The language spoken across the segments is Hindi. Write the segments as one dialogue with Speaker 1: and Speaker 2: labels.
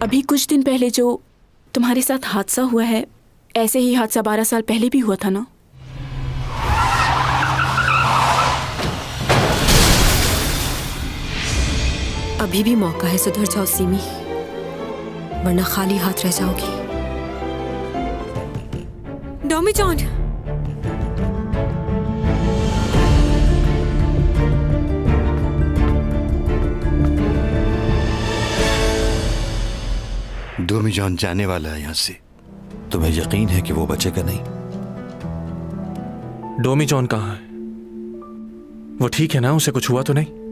Speaker 1: अभी कुछ दिन पहले जो तुम्हारे साथ हादसा हुआ है, ऐसे ही हादसा 12 साल पहले भी हुआ था ना?
Speaker 2: अभी भी मौका है, सुधर जाओ सीमी, वरना खाली हाथ रह जाओगी। डोमी जॉन,
Speaker 3: डोमी जॉन जाने वाला है यहाँ से।
Speaker 4: तुम्हें यकीन है कि वो बचेगा नहीं?
Speaker 5: डोमी जॉन कहाँ है? वो ठीक है ना? उसे कुछ हुआ तो नहीं?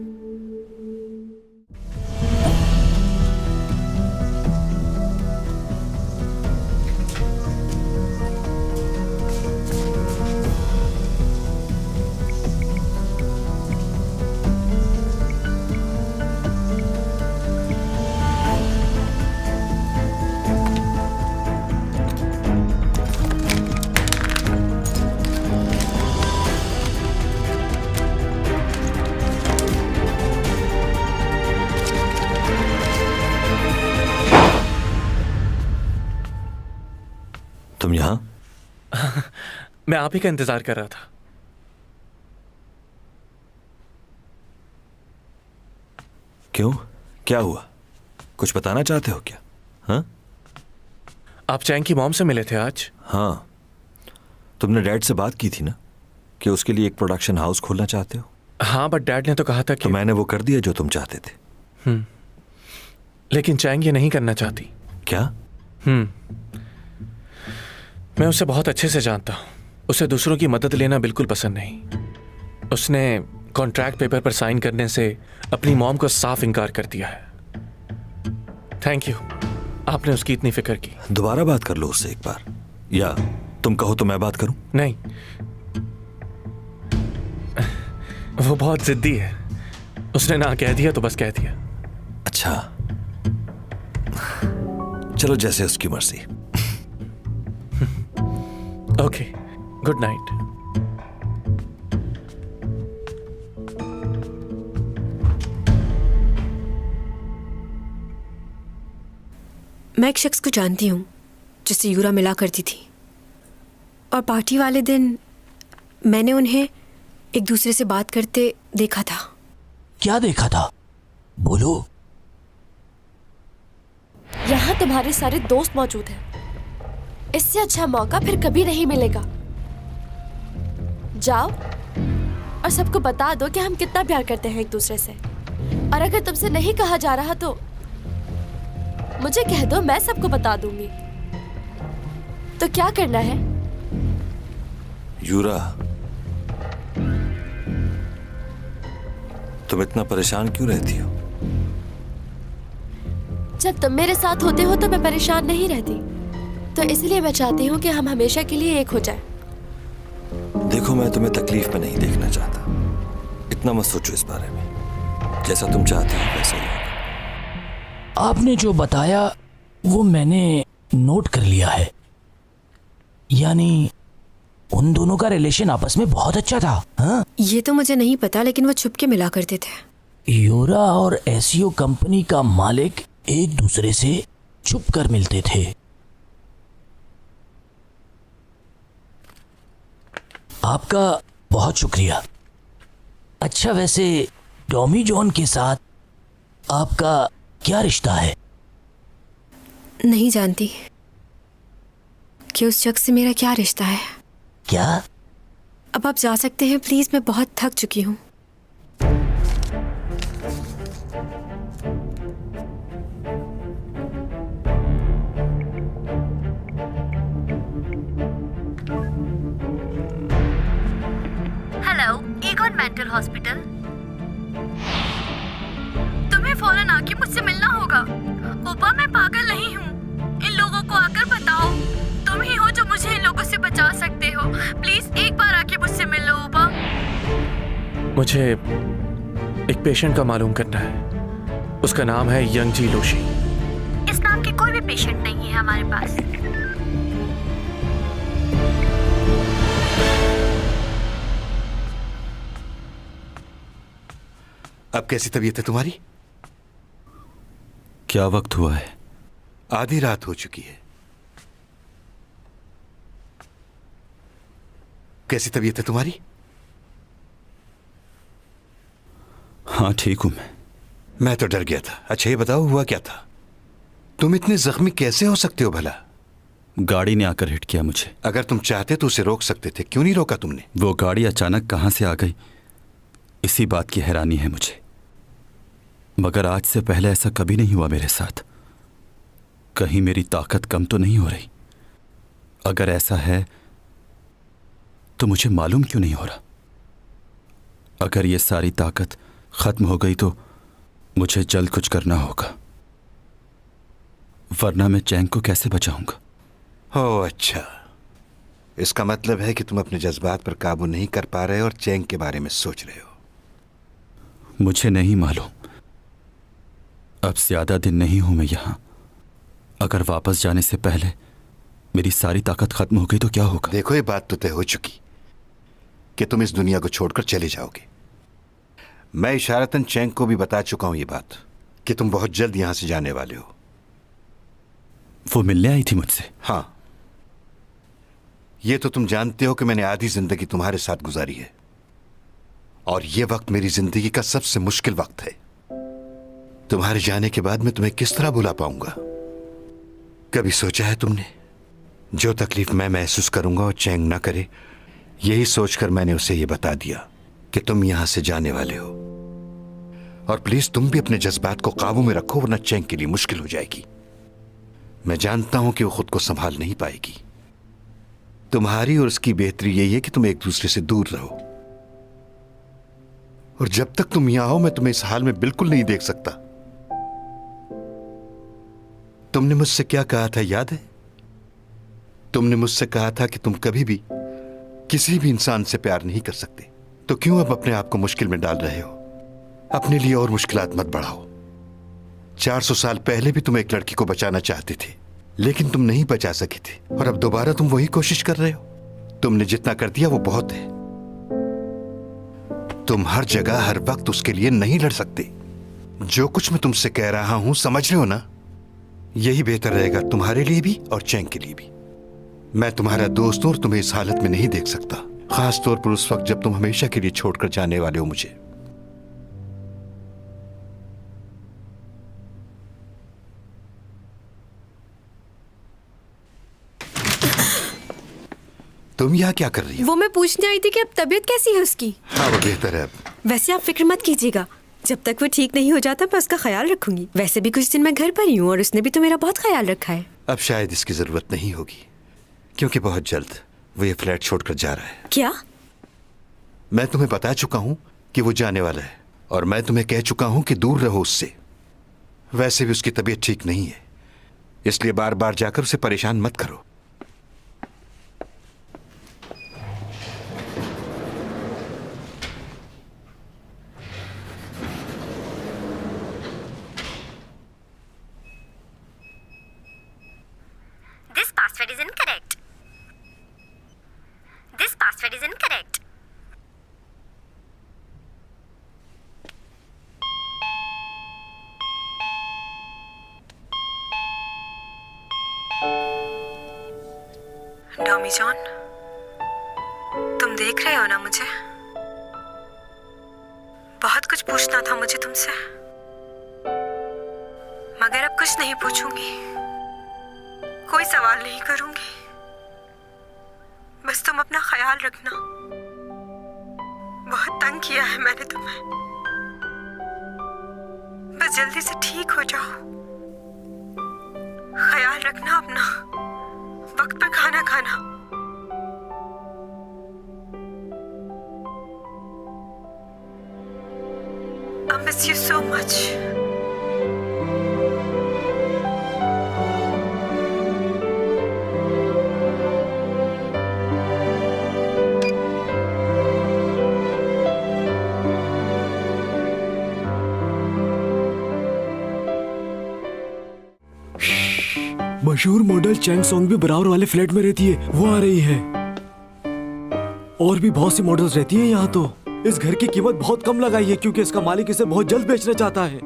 Speaker 4: तुम यहां?
Speaker 5: मैं आप ही का इंतजार कर रहा था।
Speaker 4: क्यों, क्या हुआ? कुछ बताना चाहते हो क्या? हाँ,
Speaker 5: आप चैंग की मॉम से मिले थे आज?
Speaker 4: हाँ, तुमने डैड से बात की थी ना कि उसके लिए एक प्रोडक्शन हाउस खोलना चाहते हो?
Speaker 5: हाँ, बट डैड ने तो कहा था कि...
Speaker 4: तो मैंने वो कर दिया जो तुम चाहते थे।
Speaker 5: लेकिन चैंग ये नहीं करना चाहती।
Speaker 4: क्या?
Speaker 5: मैं उसे बहुत अच्छे से जानता हूँ। उसे दूसरों की मदद लेना बिल्कुल पसंद नहीं। उसने कॉन्ट्रैक्ट पेपर पर साइन करने से अपनी मॉम को साफ इनकार कर दिया है। थैंक यू, आपने उसकी इतनी फिक्र की।
Speaker 4: दोबारा बात कर लो उससे एक बार, या तुम कहो तो मैं बात करूं?
Speaker 5: नहीं, वो बहुत जिद्दी है। उसने ना कह दिया तो बस कह दिया।
Speaker 4: अच्छा, चलो जैसे उसकी मर्जी।
Speaker 5: Okay, good night.
Speaker 2: मैं एक शख्स को जानती हूँ जिससे यूरा मिला करती थी, और पार्टी वाले दिन मैंने उन्हें एक दूसरे से बात करते देखा था।
Speaker 6: क्या देखा था? बोलो।
Speaker 7: यहाँ तुम्हारे सारे दोस्त मौजूद हैं। इससे अच्छा मौका फिर कभी नहीं मिलेगा। जाओ और सबको बता दो कि हम कितना प्यार करते हैं एक दूसरे से। और अगर तुमसे नहीं कहा जा रहा तो मुझे कह दो, मैं सबको बता दूंगी। तो क्या करना है?
Speaker 4: यूरा, तुम इतना परेशान क्यों रहती हो?
Speaker 7: जब तुम मेरे साथ होते हो तो मैं परेशान नहीं रहती। तो इसलिए मैं चाहती हूँ कि हम हमेशा के लिए एक हो जाएं।
Speaker 4: देखो, मैं तुम्हें तकलीफ में नहीं देखना चाहता। इतना मत सोचो इस बारे में। जैसा तुम चाहती हो वैसा ही होगा।
Speaker 6: आपने जो बताया वो मैंने नोट कर लिया है। यानी उन दोनों का रिलेशन आपस में बहुत अच्छा था। हाँ,
Speaker 2: ये तो मुझे नहीं पता, लेकिन वो छुप के मिला करते थे।
Speaker 6: यूरा और एसईओ कंपनी का मालिक एक दूसरे से छुप कर मिलते थे। आपका बहुत शुक्रिया। अच्छा, वैसे डोमी जॉन के साथ आपका क्या रिश्ता है?
Speaker 2: नहीं जानती कि उस शख्स से मेरा क्या रिश्ता है।
Speaker 6: क्या?
Speaker 2: अब आप जा सकते हैं प्लीज, मैं बहुत थक चुकी हूँ।
Speaker 8: Hello, Egon mental hospital. तुम्हें फौरन आके मुझसे मिलना होगा। ओपा, मैं पागल नहीं हूँ। इन लोगों को आकर बताओ, तुम ही हो जो मुझे इन लोगों से बचा सकते हो। प्लीज एक बार आके मुझसे मिल लो ओपा।
Speaker 5: मुझे एक पेशेंट का मालूम करना है। उसका नाम है यंग जी लोशी।
Speaker 8: इस नाम के कोई भी पेशेंट नहीं है हमारे पास।
Speaker 3: अब कैसी तबीयत है तुम्हारी?
Speaker 4: क्या वक्त हुआ है?
Speaker 3: आधी रात हो चुकी है। कैसी तबीयत है तुम्हारी?
Speaker 9: हाँ ठीक हूं
Speaker 3: मैं तो डर गया था। अच्छा ये बताओ हुआ क्या था? तुम इतने जख्मी कैसे हो सकते हो भला?
Speaker 9: गाड़ी ने आकर हिट किया मुझे।
Speaker 3: अगर तुम चाहते तो उसे रोक सकते थे, क्यों नहीं रोका तुमने?
Speaker 9: वो गाड़ी अचानक कहां से आ गई, इसी बात की हैरानी है मुझे। मगर आज से पहले ऐसा कभी नहीं हुआ मेरे साथ। कहीं मेरी ताकत कम तो नहीं हो रही? अगर ऐसा है तो मुझे मालूम क्यों नहीं हो रहा? अगर ये सारी ताकत खत्म हो गई तो मुझे जल्द कुछ करना होगा, वरना मैं चैंग को कैसे बचाऊंगा?
Speaker 3: ओह अच्छा, इसका मतलब है कि तुम अपने जज्बात पर काबू नहीं कर पा रहे और चैंग के बारे में सोच रहे हो।
Speaker 9: मुझे नहीं मालूम। अब ज्यादा दिन नहीं हूं मैं यहां। अगर वापस जाने से पहले मेरी सारी ताकत खत्म हो गई तो क्या होगा?
Speaker 3: देखो ये बात तो तय हो चुकी कि तुम इस दुनिया को छोड़कर चले जाओगे। मैं इशारतन चैंग को भी बता चुका हूं ये बात कि तुम बहुत जल्द यहां से जाने वाले हो।
Speaker 9: वो मिलने आई थी मुझसे?
Speaker 3: हाँ, ये तो तुम जानते हो कि मैंने आधी जिंदगी तुम्हारे साथ गुजारी है और ये वक्त मेरी जिंदगी का सबसे मुश्किल वक्त है। तुम्हारे जाने के बाद मैं तुम्हें किस तरह भुला पाऊंगा? कभी सोचा है तुमने जो तकलीफ मैं महसूस करूंगा और चैंग ना करे? यही सोचकर मैंने उसे यह बता दिया कि तुम यहां से जाने वाले हो। और प्लीज तुम भी अपने जज्बात को काबू में रखो, वरना चैंग के लिए मुश्किल हो जाएगी। मैं जानता हूं कि वो खुद को संभाल नहीं पाएगी। तुम्हारी और उसकी बेहतरी यही है कि तुम एक दूसरे से दूर रहो। और जब तक तुम यहां हो मैं तुम्हें इस हाल में बिल्कुल नहीं देख सकता। तुमने मुझसे क्या कहा था याद है? तुमने मुझसे कहा था कि तुम कभी भी किसी भी इंसान से प्यार नहीं कर सकते। तो क्यों अब अपने आप को मुश्किल में डाल रहे हो? अपने लिए और मुश्किलात मत बढ़ाओ। 400 साल पहले भी तुम एक लड़की को बचाना चाहते थे, लेकिन तुम नहीं बचा सके थे और अब दोबारा तुम वही कोशिश कर रहे हो। तुमने जितना कर दिया वो बहुत है। तुम हर जगह हर वक्त उसके लिए नहीं लड़ सकते। जो कुछ मैं तुमसे कह रहा हूं समझ रहे हो ना? यही बेहतर रहेगा तुम्हारे लिए भी और चैंग के लिए भी। मैं तुम्हारा दोस्त हूं और तुम्हें इस हालत में नहीं देख सकता, खास तौर पर उस वक्त जब तुम हमेशा के लिए छोड़कर जाने वाले हो मुझे। तुम यहाँ क्या कर रही हो?
Speaker 2: वो मैं पूछने आई थी कि अब तबीयत कैसी है उसकी।
Speaker 3: हाँ वो बेहतर है अब।
Speaker 2: वैसे आप फिक्र मत कीजिएगा, जब तक वो ठीक नहीं हो जाता मैं उसका ख्याल रखूंगी। वैसे भी कुछ दिन मैं घर पर ही हूँ और उसने भी तो मेरा बहुत ख्याल रखा है।
Speaker 3: अब शायद इसकी जरूरत नहीं होगी, क्योंकि बहुत जल्द वो ये फ्लैट छोड़कर जा रहा है।
Speaker 2: क्या?
Speaker 3: मैं तुम्हें बता चुका हूं कि वो जाने वाला है और मैं तुम्हें कह चुका हूं कि दूर रहो उससे। वैसे भी उसकी तबीयत ठीक नहीं है, इसलिए बार बार जाकर उसे परेशान मत करो।
Speaker 8: This password is incorrect. This password is incorrect.
Speaker 2: डॉमी जॉन, तुम देख रहे हो ना मुझे? बहुत कुछ पूछना था मुझे तुमसे, मगर अब कुछ नहीं पूछूंगी, कोई सवाल नहीं करूंगी। बस तुम अपना ख्याल रखना। बहुत तंग किया है मैंने तुम्हें। बस जल्दी से ठीक हो जाओ। ख्याल रखना अपना, वक्त पर खाना खाना। I miss you so much.
Speaker 10: मशहूर मॉडल चैंग सॉन्ग भी बराबर वाले फ्लैट में रहती है, वो आ रही है। और भी बहुत सी मॉडल्स रहती हैं यहाँ तो। इस घर की कीमत बहुत कम लगाई है क्योंकि इसका मालिक इसे बहुत जल्द बेचना चाहता है।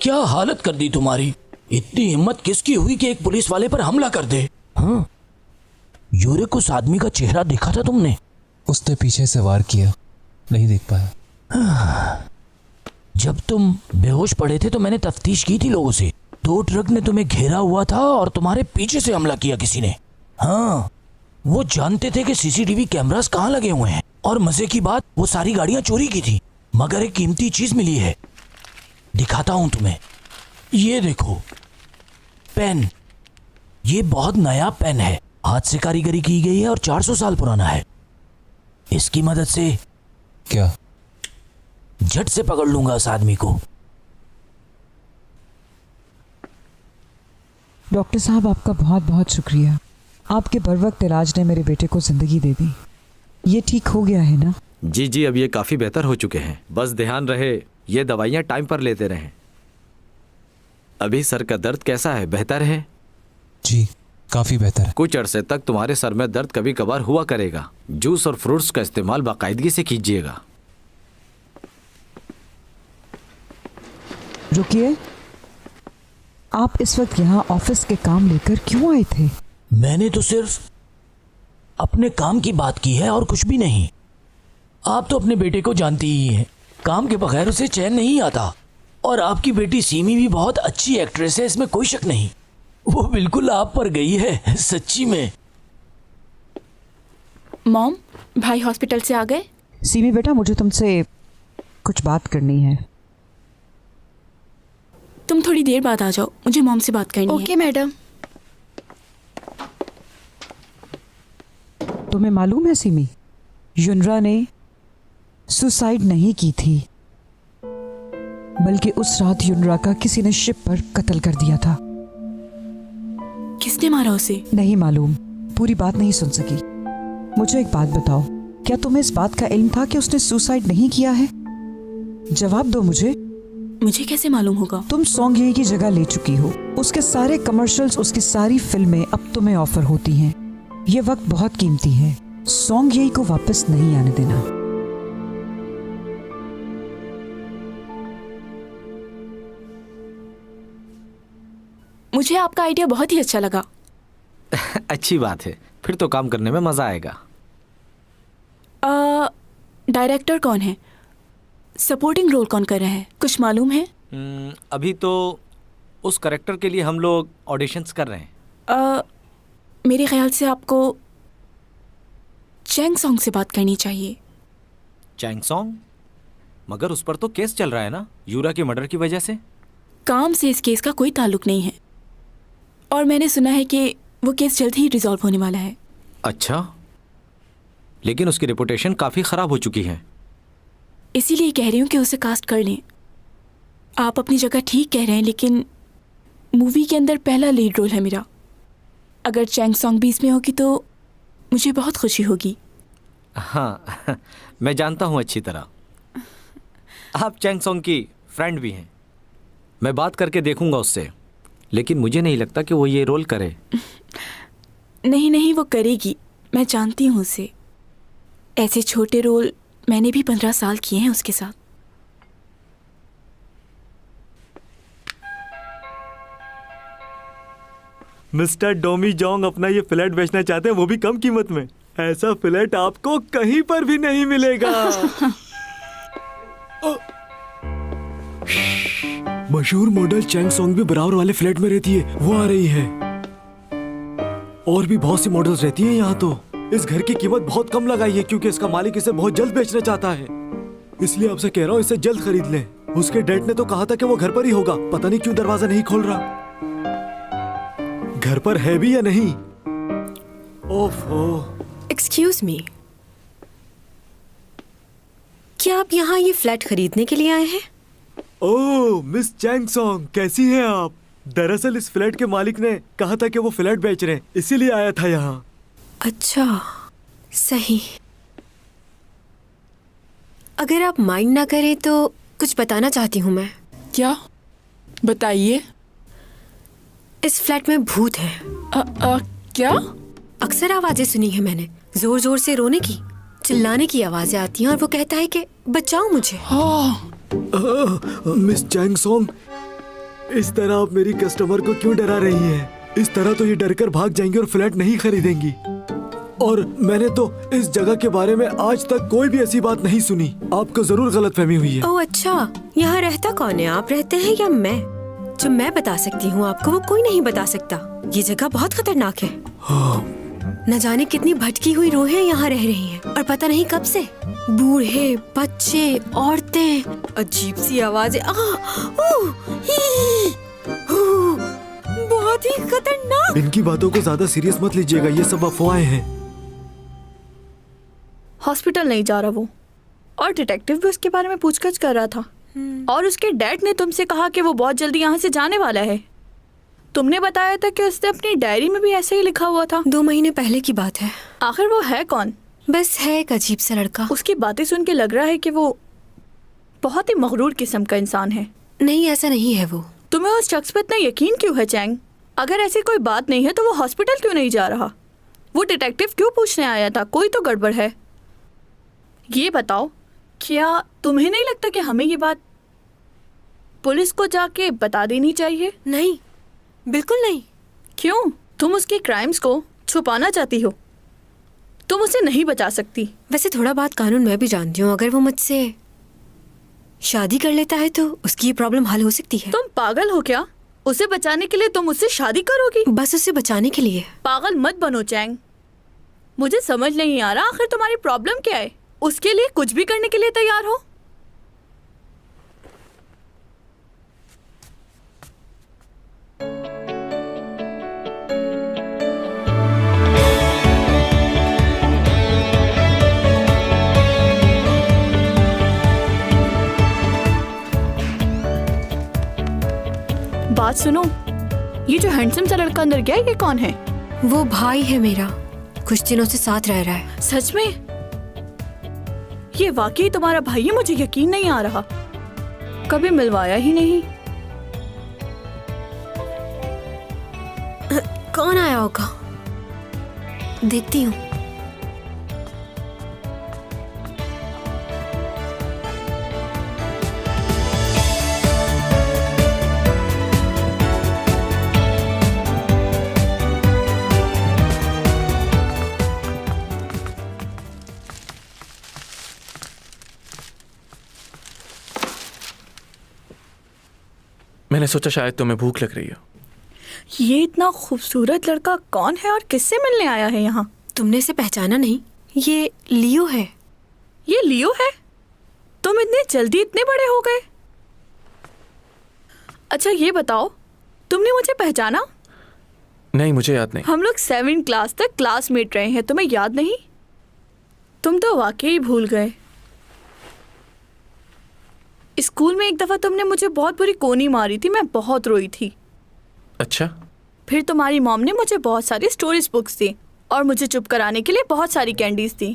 Speaker 6: क्या हालत कर दी तुम्हारी। इतनी हिम्मत किसकी हुई कि एक पुलिस वाले पर हमला कर दे। हाँ, यूरिक उस आदमी का चेहरा देखा था तुमने?
Speaker 11: उसने पीछे से वार किया, नहीं देख पाया।
Speaker 6: जब तुम बेहोश पड़े थे तो मैंने तफ्तीश की थी लोगों से। 2 ट्रक ने तुम्हें घेरा हुआ था और तुम्हारे पीछे से हमला किया किसी ने। हाँ, वो जानते थे कि सीसीटीवी कैमरास कहाँ लगे हुए हैं, और मजे की बात वो सारी गाड़ियां चोरी की थी, मगर एक कीमती चीज मिली है। दिखाता हूं तुम्हें, ये देखो पेन। ये बहुत नया पेन है, हाथ से कारीगरी की गई है और 400 साल पुराना है। इसकी मदद से
Speaker 11: क्या?
Speaker 6: झट से पकड़ लूंगा उस आदमी को।
Speaker 12: डॉक्टर साहब, आपका बहुत बहुत शुक्रिया। आपके बर वक्त इलाज ने मेरे बेटे को जिंदगी दे दी। ये ठीक हो गया है ना?
Speaker 13: जी जी, अब ये काफ़ी बेहतर हो चुके हैं। बस ध्यान रहे ये दवाइयाँ टाइम पर लेते रहें। अभी सर का दर्द कैसा है? बेहतर है?
Speaker 11: जी, काफी बेहतर है।
Speaker 13: कुछ अरसे तक तुम्हारे सर में दर्द कभी कभार हुआ करेगा। जूस और फ्रूट्स का इस्तेमाल बाकायदगी से कीजिएगा।
Speaker 12: रुकिए, आप इस वक्त यहाँ ऑफिस के काम लेकर क्यों आए थे?
Speaker 6: मैंने तो सिर्फ अपने काम की बात की है और कुछ भी नहीं। आप तो अपने बेटे को जानती ही हैं, काम के बगैर उसे चैन नहीं आता। और आपकी बेटी सीमी भी बहुत अच्छी एक्ट्रेस है, इसमें कोई शक नहीं। वो बिल्कुल आप पर गई है, सच्ची में।
Speaker 1: मॉम, भाई हॉस्पिटल से आ गए?
Speaker 12: सीमी बेटा, मुझे तुमसे कुछ बात करनी है।
Speaker 1: तुम थोड़ी देर बाद आ जाओ, मुझे मॉम से बात करनी है।
Speaker 7: Okay madam.
Speaker 12: तुम्हें मालूम है सीमी, युनरा ने सुसाइड नहीं की थी, बल्कि उस रात युनरा का किसी ने शिप पर कत्ल कर दिया था।
Speaker 1: किसने मारा उसे?
Speaker 12: नहीं मालूम, पूरी बात नहीं सुन सकी। मुझे एक बात बताओ, क्या तुम्हें इस बात का इल्म था कि उसने सुसाइड नहीं किया है? जवाब दो मुझे।
Speaker 1: मुझे कैसे मालूम होगा?
Speaker 12: तुम सॉन्ग ये की जगह ले चुकी हो। उसके सारे कमर्शियल्स, उसकी सारी फिल्में अब तुम्हें ऑफर होती हैं। ये वक्त बहुत कीमती है, सॉन्ग यही को वापस नहीं आने देना।
Speaker 1: मुझे आपका आइडिया बहुत ही अच्छा लगा।
Speaker 13: अच्छी बात है, फिर तो काम करने में मजा आएगा।
Speaker 1: डायरेक्टर कौन है? सपोर्टिंग रोल कौन कर रहा है? कुछ मालूम है?
Speaker 13: अभी तो उस कैरेक्टर के लिए हम लोग ऑडिशंस कर रहे हैं।
Speaker 1: मेरे ख्याल से आपको चैंग सॉन्ग से बात करनी चाहिए।
Speaker 13: Chang Song? मगर उस पर तो केस चल रहा है ना, यूरा के मर्डर की वजह से।
Speaker 1: काम से इस केस का कोई ताल्लुक नहीं है, और मैंने सुना है कि वो केस जल्द ही रिजॉल्व होने वाला है।
Speaker 13: अच्छा, लेकिन उसकी रेपुटेशन काफ़ी ख़राब हो चुकी है।
Speaker 1: इसीलिए कह रही हूँ कि उसे कास्ट कर लें। आप अपनी जगह ठीक कह रहे हैं, लेकिन मूवी के अंदर पहला लीड रोल है मेरा। अगर चैंग सॉन्ग भी इसमें होगी तो मुझे बहुत खुशी होगी।
Speaker 13: हाँ, मैं जानता हूँ अच्छी तरह। आप चैंग सॉन्ग की फ्रेंड भी हैं। मैं बात करके देखूंगा उससे, लेकिन मुझे नहीं लगता कि वो ये रोल करे।
Speaker 1: नहीं नहीं, वो करेगी, मैं जानती हूँ उसे। ऐसे छोटे रोल मैंने भी 15 साल किए हैं उसके साथ।
Speaker 10: मिस्टर डोमी जोंग अपना ये फ्लैट बेचना चाहते हैं, वो भी कम कीमत में। ऐसा फ्लैट आपको कहीं पर भी नहीं मिलेगा। मशहूर मॉडल चैंग सॉन्ग भी बराबर वाले फ्लैट में रहती है, वो आ रही है। और भी बहुत सी मॉडल्स रहती हैं यहाँ तो। इस घर की कीमत बहुत कम लगाई है क्योंकि इसका मालिक इसे बहुत जल्द बेचना चाहता है। इसलिए आपसे कह रहा हूँ, इसे जल्द खरीद लें। उसके डैड ने तो कहा था कि वो घर पर ही होगा, पता नहीं क्यों दरवाजा नहीं खोल रहा। घर पर है भी या नहीं? ओफो।
Speaker 2: एक्सक्यूज मी, क्या आप यहाँ ये फ्लैट खरीदने के लिए आए हैं?
Speaker 10: ओह मिस चैंग सॉन्ग, कैसी हैं आप? दरअसल इस फ्लैट के मालिक ने कहा था कि वो फ्लैट बेच रहे हैं, इसीलिए आया था यहाँ।
Speaker 2: अच्छा, सही। अगर आप माइंड ना करें तो कुछ बताना चाहती हूँ मैं।
Speaker 1: क्या? बताइए।
Speaker 2: इस फ्लैट में भूत है।
Speaker 1: क्या?
Speaker 2: अक्सर आवाजें सुनी है मैंने, जोर जोर से रोने की, चिल्लाने की आवाजें आती हैं, और वो कहता है कि बचाओ मुझे।
Speaker 10: मिस चैंग सॉन्ग, इस तरह आप मेरी कस्टमर को क्यों डरा रही हैं? इस तरह तो ये डर कर भाग जाएंगी और फ्लैट नहीं खरीदेंगी। और मैंने तो इस जगह के बारे में आज तक कोई भी ऐसी बात नहीं सुनी। आपको जरूर गलतफहमी हुई है।
Speaker 2: ओह अच्छा, यहाँ रहता कौन है? आप रहते हैं या मैं? जो मैं बता सकती हूँ आपको वो कोई नहीं बता सकता। ये जगह बहुत खतरनाक है। न जाने कितनी भटकी हुई रूहें यहाँ रह रही हैं और पता नहीं कब से। बूढ़े, बच्चे, औरतें, अजीब सी आवाजें। बहुत ही खतरनाक।
Speaker 10: इनकी बातों को ज्यादा सीरियस मत लीजिएगा, ये सब अफवाहें हैं।
Speaker 8: हॉस्पिटल नहीं जा रहा वो, और डिटेक्टिव भी उसके बारे में पूछताछ कर रहा था। और उसके डैड ने तुमसे कहा कि वो बहुत जल्दी यहाँ से जाने वाला है। तुमने बताया था कि उसने अपनी डायरी में भी ऐसे ही लिखा हुआ था।
Speaker 2: 2 महीने पहले की बात है।
Speaker 8: आखिर वो है कौन?
Speaker 2: बस है एक अजीब सा लड़का।
Speaker 8: उसकी बातें सुन के लग रहा है कि वो बहुत ही मगरूर किस्म का इंसान है।
Speaker 2: नहीं, ऐसा नहीं है वो।
Speaker 8: तुम्हें उस शख्स पर इतना यकीन क्यों है चैंग? अगर ऐसी कोई बात नहीं है तो वो हॉस्पिटल क्यों नहीं जा रहा? वो डिटेक्टिव क्यों पूछने आया था? कोई तो गड़बड़ है। ये बताओ, क्या तुम्हें नहीं लगता कि हमें ये बात पुलिस को जाके बता देनी चाहिए?
Speaker 2: नहीं, बिल्कुल नहीं।
Speaker 8: क्यों? तुम उसके क्राइम्स को छुपाना चाहती हो। तुम उसे नहीं बचा सकती।
Speaker 2: वैसे थोड़ा बहुत कानून मैं भी जानती हूँ। अगर वो मुझसे शादी कर लेता है तो उसकी ये प्रॉब्लम हल हो सकती है।
Speaker 8: तुम पागल हो क्या? उसे बचाने के लिए तुम उससे शादी करोगी?
Speaker 2: बस उसे बचाने के लिए।
Speaker 8: पागल मत बनो चैंग। मुझे समझ नहीं आ रहा आखिर तुम्हारी प्रॉब्लम क्या है। उसके लिए कुछ भी करने के लिए तैयार हो। बात सुनो, ये जो हैंडसम सा लड़का अंदर गया ये कौन है?
Speaker 2: वो भाई है मेरा, कुछ दिनों से साथ रह रहा है।
Speaker 8: सच में? ये वाकई तुम्हारा भाई है? मुझे यकीन नहीं आ रहा, कभी मिलवाया ही नहीं।
Speaker 2: कौन आया होगा? देखती हूँ।
Speaker 5: मैंने सोचा शायद तुम्हें भूख लग रही हो।
Speaker 8: ये इतना खूबसूरत लड़का कौन है और किससे मिलने आया है यहाँ?
Speaker 2: तुमने इसे पहचाना नहीं? ये लियो है।
Speaker 8: ये लियो है? तुम इतने जल्दी इतने बड़े हो गए? अच्छा ये बताओ, तुमने मुझे पहचाना?
Speaker 5: नहीं, मुझे याद नहीं।
Speaker 8: हम लोग 7th क्लास तक क्लासमेट रहे हैं, तुम्हें याद नहीं? तुम तो वाकई भूल गए। स्कूल में एक दफा तुमने मुझे बहुत बुरी कोनी मारी थी, मैं बहुत रोई थी।
Speaker 5: अच्छा?
Speaker 8: फिर तुम्हारी मॉम ने मुझे बहुत सारी स्टोरीज बुक्स दी और मुझे चुप कराने के लिए बहुत सारी कैंडीज दी।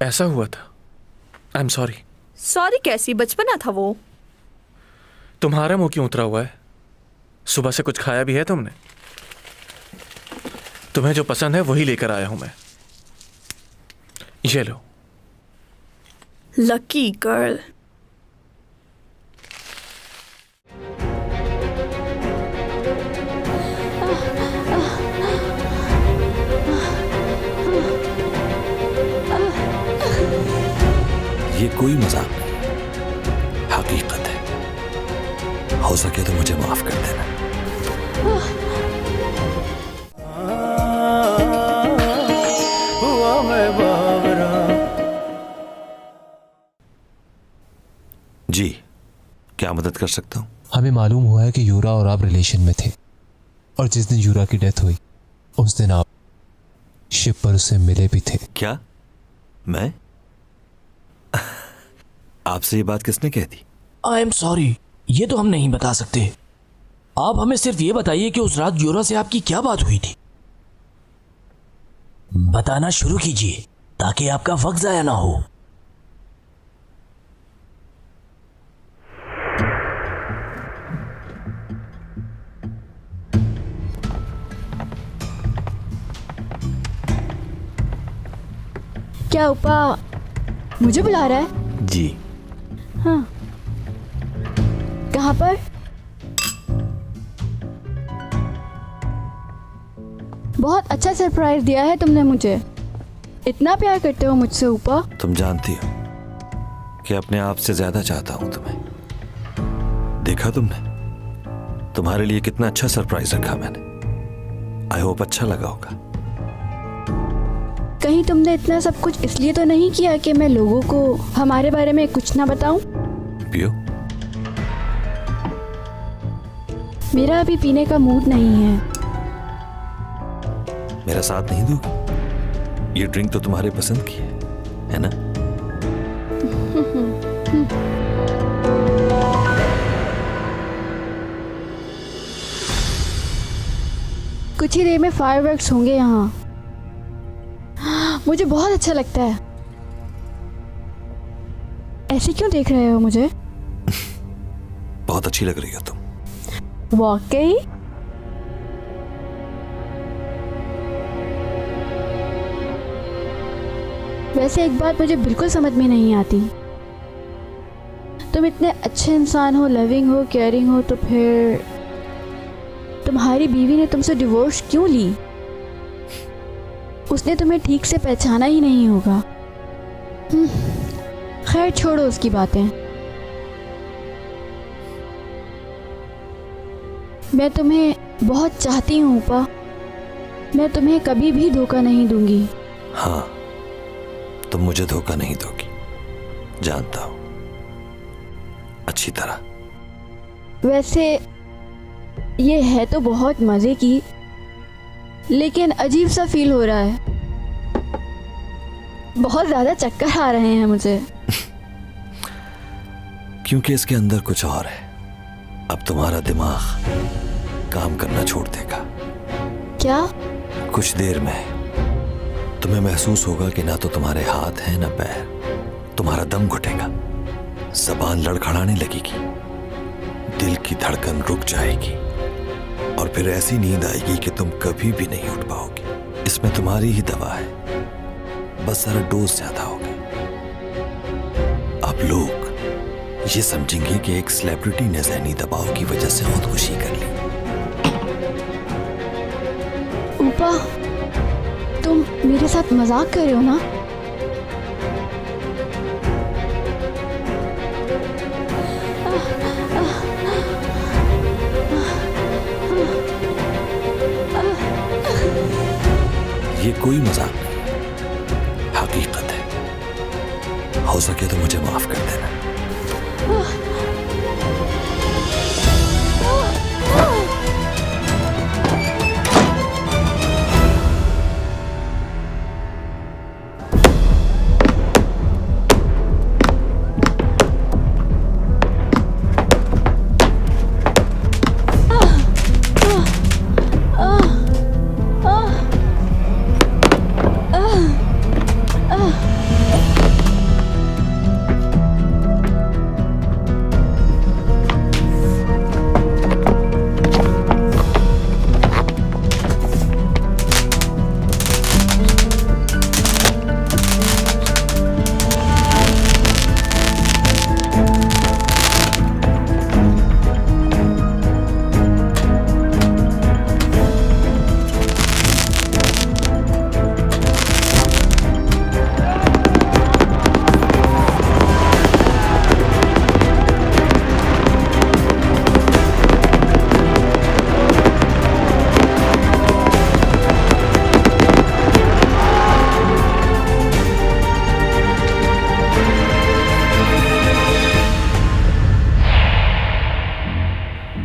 Speaker 5: ऐसा हुआ था। I am sorry.
Speaker 8: सॉरी कैसी? बचपना था वो।
Speaker 5: तुम्हारा मुंह क्यों उतरा हुआ है? सुबह से कुछ खाया भी है तुमने? तुम्हें जो पसंद है वही लेकर आया हूं मैं। ये लो।
Speaker 8: Lucky girl.
Speaker 4: ये कोई मजाक नहीं, हकीकत है। हो सके तो मुझे माफ कर देना। जी, क्या मदद कर सकता हूँ?
Speaker 11: हमें मालूम हुआ है कि यूरा और आप रिलेशन में थे, और जिस दिन यूरा की डेथ हुई उस दिन आप शिप पर उससे मिले भी थे।
Speaker 4: क्या? मैं? आपसे ये बात किसने कह दी?
Speaker 6: आई एम सॉरी, ये तो हम नहीं बता सकते। आप हमें सिर्फ ये बताइए कि उस रात यूरा से आपकी क्या बात हुई थी। बताना शुरू कीजिए ताकि आपका वक्त जाया ना हो।
Speaker 7: क्या उपा मुझे बुला रहा है?
Speaker 4: जी।
Speaker 7: हाँ, कहाँ पर?
Speaker 8: बहुत अच्छा सरप्राइज दिया है तुमने मुझे। इतना प्यार करते हो मुझसे ऊपा।
Speaker 4: तुम जानती हो कि अपने आप से ज्यादा चाहता हूं तुम्हें। देखा तुमने, तुम्हारे लिए कितना अच्छा सरप्राइज रखा मैंने। आई होप अच्छा लगा होगा।
Speaker 8: कहीं तुमने इतना सब कुछ इसलिए तो नहीं किया कि मैं लोगों को हमारे बारे में कुछ ना बताऊं?
Speaker 4: पियो।
Speaker 8: मेरा अभी पीने का मूड नहीं है।
Speaker 4: मेरा साथ नहीं दोगी? ये ड्रिंक तो तुम्हारे पसंद की है ना?
Speaker 8: कुछ ही देर में फायरवर्क्स होंगे यहाँ। मुझे बहुत अच्छा लगता है। ऐसे क्यों देख रहे हो मुझे?
Speaker 4: बहुत अच्छी लग रही हो तुम।
Speaker 8: वाकई? वैसे एक बात मुझे बिल्कुल समझ में नहीं आती। तुम इतने अच्छे इंसान हो, लविंग हो, केयरिंग हो, तो फिर तुम्हारी बीवी ने तुमसे डिवोर्स क्यों ली? उसने तुम्हें ठीक से पहचाना ही नहीं होगा। खैर छोड़ो उसकी बातें। मैं तुम्हें बहुत चाहती हूँ ऊपा। मैं तुम्हें कभी भी धोखा नहीं दूंगी।
Speaker 4: हाँ, तुम मुझे धोखा नहीं दोगी, जानता हूं अच्छी तरह।
Speaker 8: वैसे ये है तो बहुत मजे की, लेकिन अजीब सा फील हो रहा है। बहुत ज्यादा चक्कर आ रहे हैं मुझे।
Speaker 4: क्योंकि इसके अंदर कुछ और है। अब तुम्हारा दिमाग काम करना छोड़ देगा।
Speaker 8: क्या?
Speaker 4: कुछ देर में तुम्हें महसूस होगा कि ना तो तुम्हारे हाथ हैं ना पैर। तुम्हारा दम घुटेगा, जबान लड़खड़ाने लगेगी, दिल की धड़कन रुक जाएगी और फिर ऐसी नींद आएगी कि तुम कभी भी नहीं उठ पाओगे। इसमें तुम्हारी ही दवा है, बस जरा डोज ज्यादा होगा। अब लोग ये समझेंगे कि एक सेलिब्रिटी ने ज़हनी दबाव की वजह से खुदकुशी कर ली।
Speaker 8: ऊपा, तुम मेरे साथ मजाक कर रहे हो ना?
Speaker 4: ये कोई मजाक नहीं, हकीकत है। हो सके तो मुझे माफ कर देना।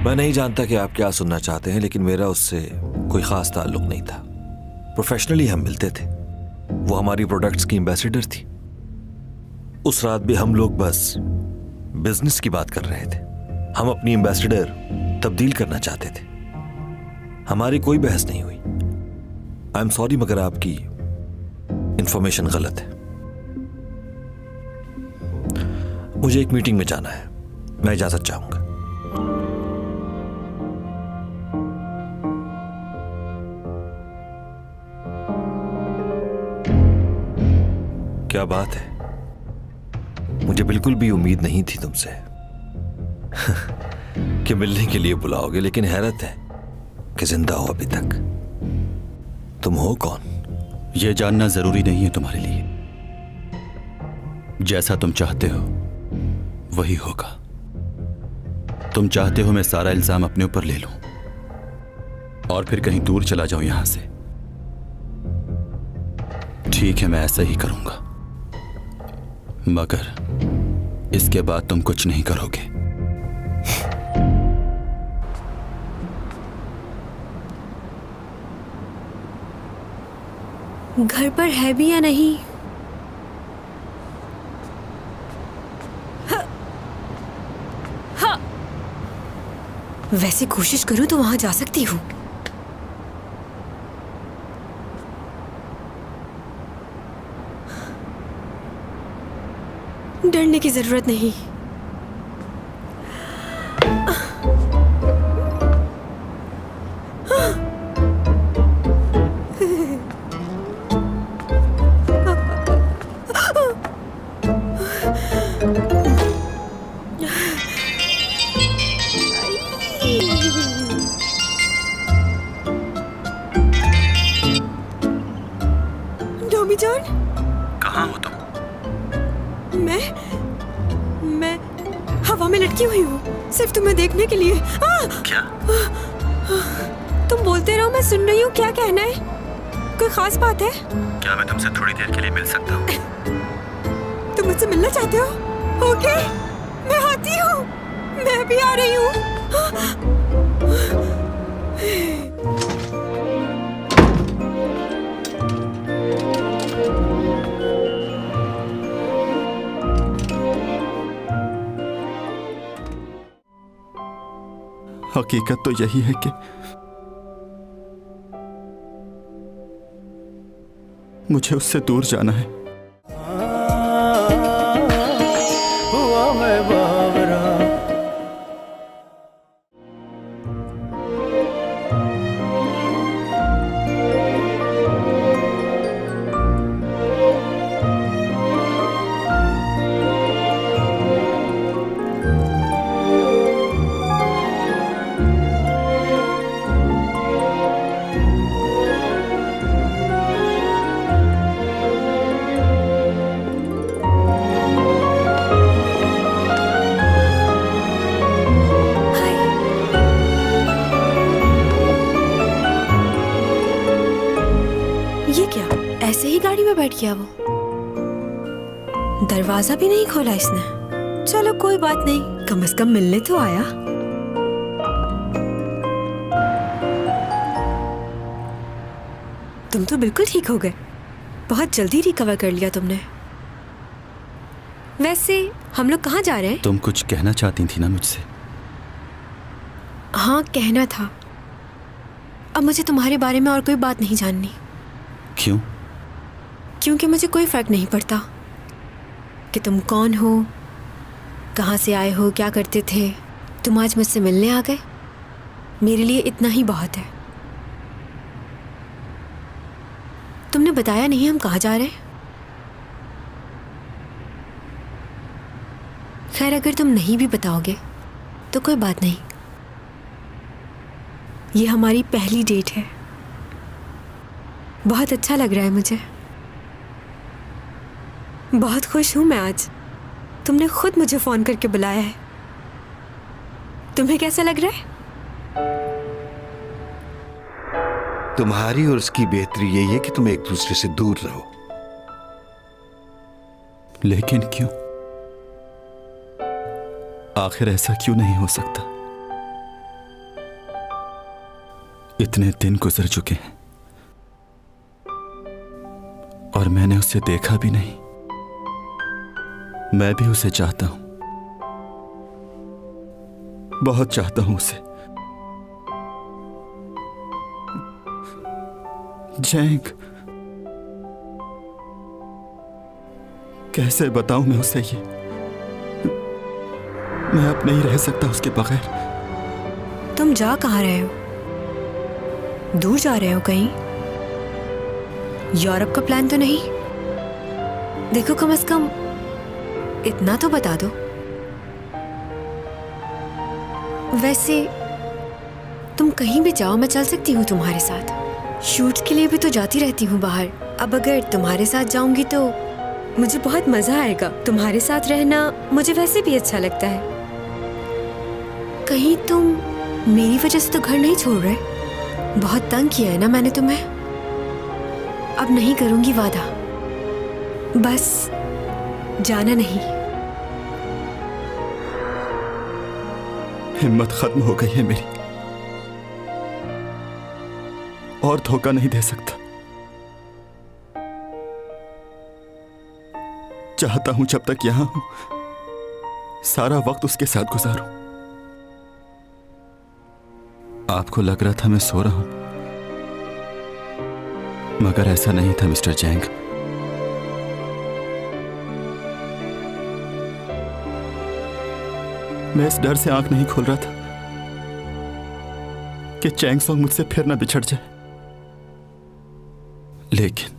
Speaker 4: मैं नहीं जानता कि आप क्या सुनना चाहते हैं, लेकिन मेरा उससे कोई खास ताल्लुक नहीं था। प्रोफेशनली हम मिलते थे। वो हमारी प्रोडक्ट्स की एम्बेसडर थी। उस रात भी हम लोग बस बिजनेस की बात कर रहे थे। हम अपनी एम्बेसडर तब्दील करना चाहते थे। हमारी कोई बहस नहीं हुई। आई एम सॉरी, मगर आपकी इंफॉर्मेशन गलत है। मुझे एक मीटिंग में जाना है, मैं इजाजत चाहूंगा। क्या बात है, मुझे बिल्कुल भी उम्मीद नहीं थी तुमसे कि मिलने के लिए बुलाओगे, लेकिन हैरत है कि जिंदा हो अभी तक। तुम हो कौन?
Speaker 9: यह जानना जरूरी नहीं है तुम्हारे लिए। जैसा तुम चाहते हो वही होगा। तुम चाहते हो मैं सारा इल्जाम अपने ऊपर ले लूं और फिर कहीं दूर चला जाऊं यहां से। ठीक है, मैं ऐसा ही करूंगा, मगर इसके बाद तुम कुछ नहीं करोगे।
Speaker 2: घर पर है भी या नहीं? वैसे कोशिश करूं तो वहां जा सकती हूँ। डरने की जरूरत नहीं। डॉमी जान,
Speaker 9: कहाँ हो तुम?
Speaker 2: मैं हवा में लटकी हुई हूँ, सिर्फ तुम्हें देखने के लिए।
Speaker 9: क्या?
Speaker 2: तुम बोलते रहो, मैं सुन रही हूँ। क्या कहना है? कोई खास बात है?
Speaker 9: क्या मैं तुमसे थोड़ी देर के लिए मिल सकता हूँ?
Speaker 2: तुम मुझसे मिलना चाहते हो? ओके, मैं आती हूँ। मैं भी आ रही हूँ।
Speaker 9: हकीकत तो यही है कि मुझे उससे दूर जाना है।
Speaker 2: ये क्या, ऐसे ही गाड़ी में बैठ गया वो? दरवाजा भी नहीं खोला इसने। चलो कोई बात नहीं, कम से कम मिलने तो आया। तुम तो बिल्कुल ठीक हो गए, बहुत जल्दी रिकवर कर लिया तुमने। वैसे हम लोग कहाँ जा रहे हैं?
Speaker 9: तुम कुछ कहना चाहती थी ना मुझसे?
Speaker 2: हाँ, कहना था। अब मुझे तुम्हारे बारे में और कोई बात नहीं जाननी।
Speaker 9: क्यों?
Speaker 2: क्योंकि मुझे कोई फर्क नहीं पड़ता कि तुम कौन हो, कहाँ से आए हो, क्या करते थे। तुम आज मुझसे मिलने आ गए, मेरे लिए इतना ही बहुत है। तुमने बताया नहीं हम कहाँ जा रहे हैं। खैर, अगर तुम नहीं भी बताओगे तो कोई बात नहीं। ये हमारी पहली डेट है। बहुत अच्छा लग रहा है मुझे। बहुत खुश हूं मैं आज। तुमने खुद मुझे फोन करके बुलाया है। तुम्हें कैसा लग रहा है?
Speaker 3: तुम्हारी और उसकी बेहतरी यही है कि तुम एक दूसरे से दूर रहो।
Speaker 9: लेकिन क्यों? आखिर ऐसा क्यों नहीं हो सकता? इतने दिन गुजर चुके हैं और मैंने उसे देखा भी नहीं। मैं भी उसे चाहता हूं, बहुत चाहता हूं उसे। जैंग, कैसे बताऊं मैं उसे ये? मैं अब नहीं रह सकता उसके बगैर।
Speaker 2: तुम जा कहाँ रहे हो? दूर जा रहे हो कहीं? यूरोप का प्लान तो नहीं? देखो, कम से कम इतना तो बता दो। वैसे तुम कहीं भी जाओ, मैं चल सकती हूँ तुम्हारे साथ। शूट के लिए भी तो जाती रहती हूँ बाहर। अब अगर तुम्हारे साथ जाऊंगी तो मुझे बहुत मजा आएगा। तुम्हारे साथ रहना मुझे वैसे भी अच्छा लगता है। कहीं तुम मेरी वजह से तो घर नहीं छोड़ रहे? बहुत तंग किया है ना मैंने तुम्हें। अब नहीं करूंगी वादा, बस जाना नहीं।
Speaker 9: हिम्मत खत्म हो गई है मेरी, और धोखा नहीं दे सकता। चाहता हूं जब तक यहां हूं सारा वक्त उसके साथ गुजारूं। आपको लग रहा था मैं सो रहा हूं, मगर ऐसा नहीं था मिस्टर जैंग। मैं इस डर से आंख नहीं खोल रहा था कि चैंग सॉन्ग मुझसे फिर ना बिछड़ जाए, लेकिन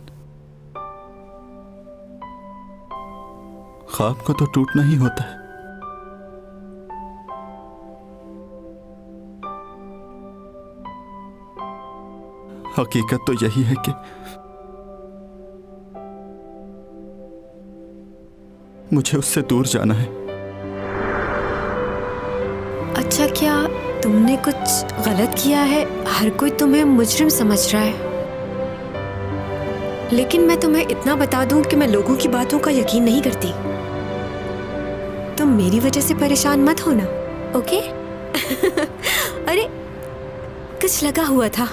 Speaker 9: ख्वाब को तो टूटना ही होता है। हकीकत तो यही है कि मुझे उससे दूर जाना है।
Speaker 2: अच्छा, क्या तुमने कुछ गलत किया है? हर कोई तुम्हें मुजरिम समझ रहा है, लेकिन मैं तुम्हें इतना बता दूं कि मैं लोगों की बातों का यकीन नहीं करती। तुम मेरी वजह से परेशान मत होना, ओके? अरे कुछ लगा हुआ था।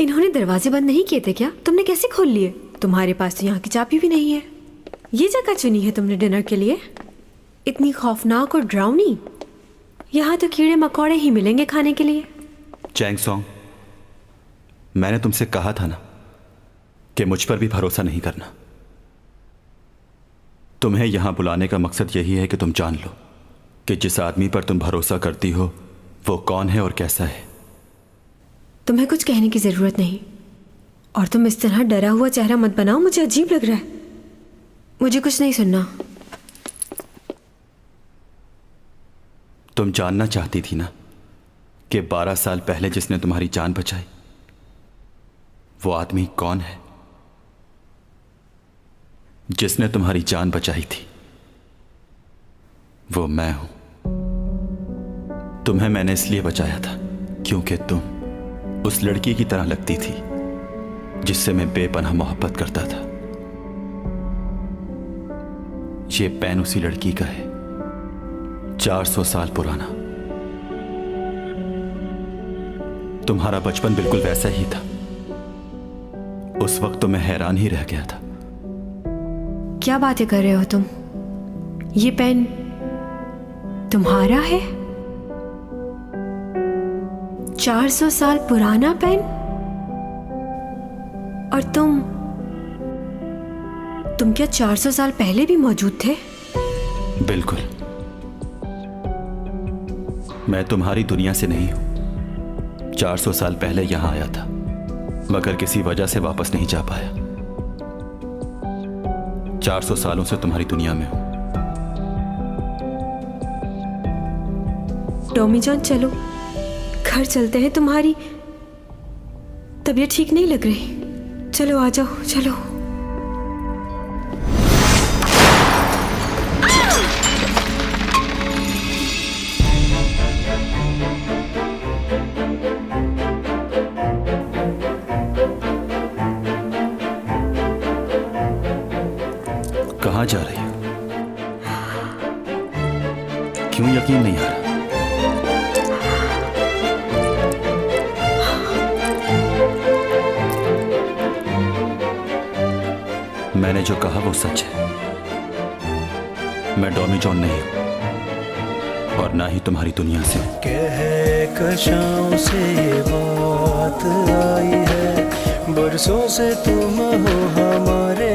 Speaker 2: इन्होंने दरवाजे बंद नहीं किए थे क्या? तुमने कैसे खोल लिए? तुम्हारे पास तो यहाँ की चाबी भी नहीं है। ये जगह चुनी है तुमने डिनर के लिए? इतनी खौफनाक और डरावनी। यहाँ तो कीड़े मकोड़े ही मिलेंगे खाने के लिए।
Speaker 9: चैंग सॉन्ग, मैंने तुमसे कहा था ना कि मुझ पर भी भरोसा नहीं करना। तुम्हें यहां बुलाने का मकसद यही है कि तुम जान लो कि जिस आदमी पर तुम भरोसा करती हो वो कौन है और कैसा है।
Speaker 2: तुम्हें कुछ कहने की जरूरत नहीं, और तुम इस तरह डरा हुआ चेहरा मत बनाओ, मुझे अजीब लग रहा है। मुझे कुछ नहीं सुनना।
Speaker 9: तुम जानना चाहती थी ना कि 12 साल पहले जिसने तुम्हारी जान बचाई वो आदमी कौन है? जिसने तुम्हारी जान बचाई थी वो मैं हूं। तुम्हें मैंने इसलिए बचाया था क्योंकि तुम उस लड़की की तरह लगती थी जिससे मैं बेपनाह मोहब्बत करता था। ये पेन उसी लड़की का है, 400 साल पुराना। तुम्हारा बचपन बिल्कुल वैसा ही था। उस वक्त तो मैं हैरान ही रह गया था।
Speaker 2: क्या बातें कर रहे हो तुम? ये पेन तुम्हारा है? 400 साल पुराना पेन? और तुम क्या 400 साल पहले भी मौजूद थे?
Speaker 9: बिल्कुल। मैं तुम्हारी दुनिया से नहीं हूं। 400 साल पहले यहां आया था मगर किसी वजह से वापस नहीं जा पाया। 400 सालों से तुम्हारी दुनिया में हूं।
Speaker 2: टॉमी जान, चलो घर चलते हैं। तुम्हारी तबीयत ठीक नहीं लग रही। चलो आ जाओ, चलो।
Speaker 9: कहां जा रही हो? क्यों यकीन नहीं आ रहा? मैंने जो कहा वो सच है। मैं डॉमी जॉन नहीं हूं और ना ही तुम्हारी दुनिया से।
Speaker 14: कहकशां से ये बात आई है, बरसों से तुम हो हमारे